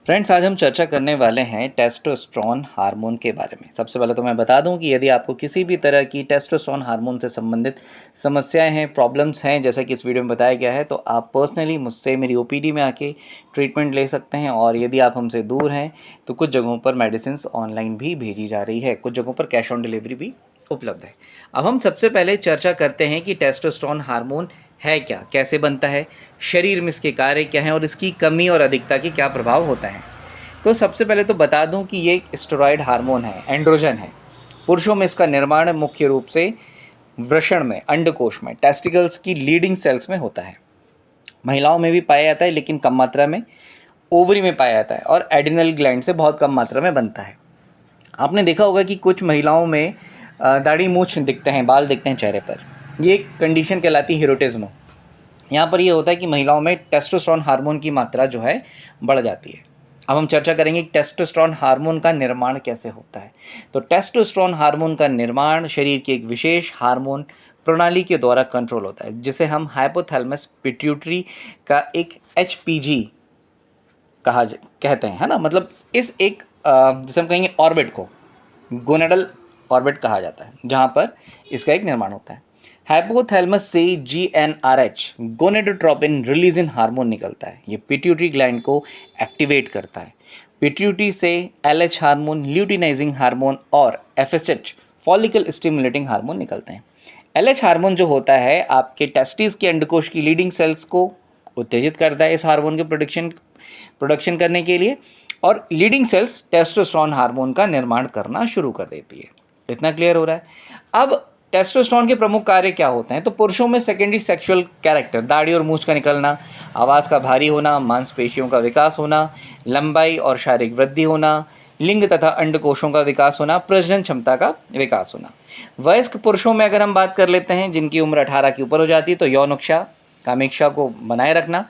Friends, आज हम चर्चा करने वाले हैं टेस्टोस्टेरोन हार्मोन के बारे में। सबसे पहले तो मैं बता दूं कि यदि आपको किसी भी तरह की टेस्टोस्टेरोन हार्मोन से संबंधित समस्याएं हैं, प्रॉब्लम्स हैं, जैसा कि इस वीडियो में बताया गया है, तो आप पर्सनली मुझसे मेरी ओपीडी में आके ट्रीटमेंट ले सकते हैं। और यदि आप हमसे दूर हैं तो कुछ जगहों पर मेडिसिन ऑनलाइन भी भेजी जा रही है, कुछ जगहों पर कैश ऑन डिलीवरी भी उपलब्ध है। अब हम सबसे पहले चर्चा करते हैं कि टेस्टोस्टेरोन हार्मोन है क्या, कैसे बनता है, शरीर में इसके कार्य क्या हैं और इसकी कमी और अधिकता के क्या प्रभाव होता है। तो सबसे पहले तो बता दूं कि ये एक स्टेरॉयड हार्मोन है, एंड्रोजन है। पुरुषों में इसका निर्माण मुख्य रूप से वृषण में, अंडकोश में, टेस्टिकल्स की लीडिंग सेल्स में होता है। महिलाओं में भी पाया जाता है लेकिन कम मात्रा में, ओवरी में पाया जाता है और एड्रिनल ग्लैंड से बहुत कम मात्रा में बनता है। आपने देखा होगा कि कुछ महिलाओं में दाढ़ी मूछ दिखते हैं, बाल दिखते हैं चेहरे पर। ये एक कंडीशन कहलाती है हिरोटिज्म। यहाँ पर ये होता है कि महिलाओं में टेस्टोस्टेरोन हार्मोन की मात्रा जो है बढ़ जाती है। अब हम चर्चा करेंगे कि टेस्टोस्टेरोन हार्मोन का निर्माण कैसे होता है। तो टेस्टोस्टेरोन हार्मोन का निर्माण शरीर की एक विशेष हार्मोन प्रणाली के द्वारा कंट्रोल होता है, जिसे हम हाइपोथैलेमस पिट्यूटरी का एक HPG कहते हैं, है ना। मतलब इस एक जिसे हम कहेंगे ऑर्बिट को गोनेडल ऑर्बिट कहा जाता है, जहाँ पर इसका एक निर्माण होता है। हाइपोथैलेमस से GnRH गोनेडोट्रोपिन रिलीजिन हार्मोन निकलता है। ये पिट्यूटरी ग्लैंड को एक्टिवेट करता है। पिट्यूटरी से LH हार्मोन, ल्यूटिनाइजिंग हार्मोन और FSH फॉलिकल स्टिमुलेटिंग हार्मोन निकलते हैं। LH हार्मोन जो होता है आपके टेस्टिस के अंडकोश की लीडिंग सेल्स को उत्तेजित करता है इस हार्मोन के प्रोडक्शन करने के लिए, और लीडिंग सेल्स टेस्टोस्टेरोन हार्मोन का निर्माण करना शुरू कर देती है। इतना क्लियर हो रहा है। अब टेस्टोस्टेरोन के प्रमुख कार्य क्या होते हैं। तो पुरुषों में सेकेंडरी सेक्सुअल कैरेक्टर, दाढ़ी और मूंछ का निकलना, आवाज़ का भारी होना, मांसपेशियों का विकास होना, लंबाई और शारीरिक वृद्धि होना, लिंग तथा अंडकोशों का विकास होना, प्रजनन क्षमता का विकास होना। वयस्क पुरुषों में अगर हम बात कर लेते हैं, जिनकी उम्र 18 के ऊपर हो जाती है, तो यौन इच्छा, कामेच्छा को बनाए रखना,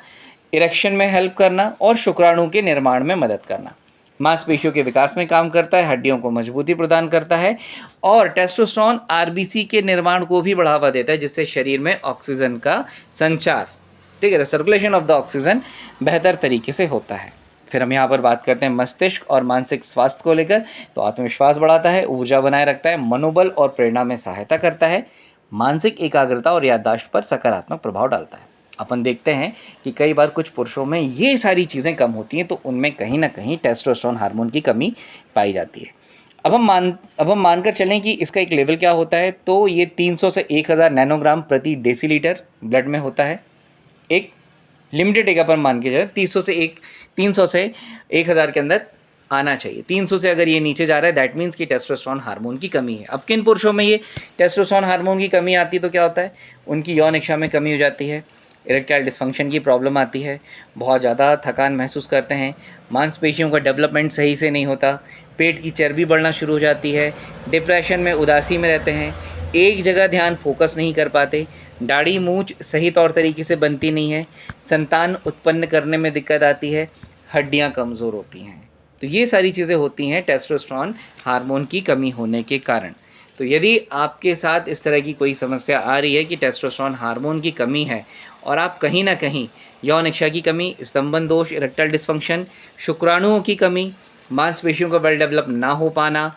इरेक्शन में हेल्प करना और शुक्राणु के निर्माण में मदद करना। मांसपेशियों के विकास में काम करता है, हड्डियों को मजबूती प्रदान करता है और टेस्टोस्टेरोन RBC के निर्माण को भी बढ़ावा देता है, जिससे शरीर में ऑक्सीजन का संचार, ठीक है, सर्कुलेशन ऑफ द ऑक्सीजन बेहतर तरीके से होता है। फिर हम यहाँ पर बात करते हैं मस्तिष्क और मानसिक स्वास्थ्य को लेकर। तो आत्मविश्वास बढ़ाता है, ऊर्जा बनाए रखता है, मनोबल और प्रेरणा में सहायता करता है, मानसिक एकाग्रता और याददाश्त पर सकारात्मक प्रभाव डालता है। अपन देखते हैं कि कई बार कुछ पुरुषों में ये सारी चीज़ें कम होती हैं, तो उनमें कहीं ना कहीं टेस्टोस्टेरोन हार्मोन की कमी पाई जाती है। अब हम मानकर चलें कि इसका एक लेवल क्या होता है। तो ये 300 से 1000 नैनोग्राम प्रति डेसीलीटर ब्लड में होता है। एक लिमिटेड एक अपन मान के चले 300 से 1000 के अंदर आना चाहिए। 300 से अगर ये नीचे जा रहा है, दैट मीन्स कि टेस्टोस्टेरोन हार्मोन की कमी है। अब किन पुरुषों में ये टेस्टोस्टेरोन हार्मोन की कमी आती है तो क्या होता है, उनकी यौन इच्छा में कमी हो जाती है, इरेक्टाइल डिस्फंक्शन की प्रॉब्लम आती है, बहुत ज़्यादा थकान महसूस करते हैं, मांसपेशियों का डेवलपमेंट सही से नहीं होता, पेट की चर्बी बढ़ना शुरू हो जाती है, डिप्रेशन में, उदासी में रहते हैं, एक जगह ध्यान फोकस नहीं कर पाते, दाढ़ी मूंछ सही तौर तरीके से बनती नहीं है, संतान उत्पन्न करने में दिक्कत आती है, हड्डियाँ कमज़ोर होती हैं। तो ये सारी चीज़ें होती हैं टेस्टोस्टेरोन हार्मोन की कमी होने के कारण। तो यदि आपके साथ इस तरह की कोई समस्या आ रही है कि टेस्टोस्टेरोन हार्मोन की कमी है और आप कहीं ना कहीं यौन इच्छा की कमी, स्तंभन दोष, इरेक्टाइल डिस्फंक्शन, शुक्राणुओं की कमी, मांसपेशियों का वेल डेवलप ना हो पाना,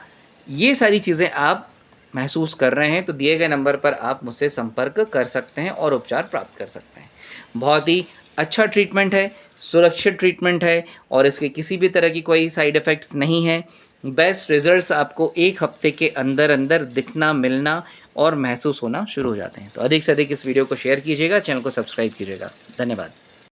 ये सारी चीज़ें आप महसूस कर रहे हैं, तो दिए गए नंबर पर आप मुझसे संपर्क कर सकते हैं और उपचार प्राप्त कर सकते हैं। बहुत ही अच्छा ट्रीटमेंट है, सुरक्षित ट्रीटमेंट है और इसके किसी भी तरह की कोई साइड इफ़ेक्ट्स नहीं है। बेस्ट रिजल्ट्स आपको 1 हफ्ते के अंदर अंदर दिखना, मिलना और महसूस होना शुरू हो जाते हैं। तो अधिक से अधिक इस वीडियो को शेयर कीजिएगा, चैनल को सब्सक्राइब कीजिएगा। धन्यवाद।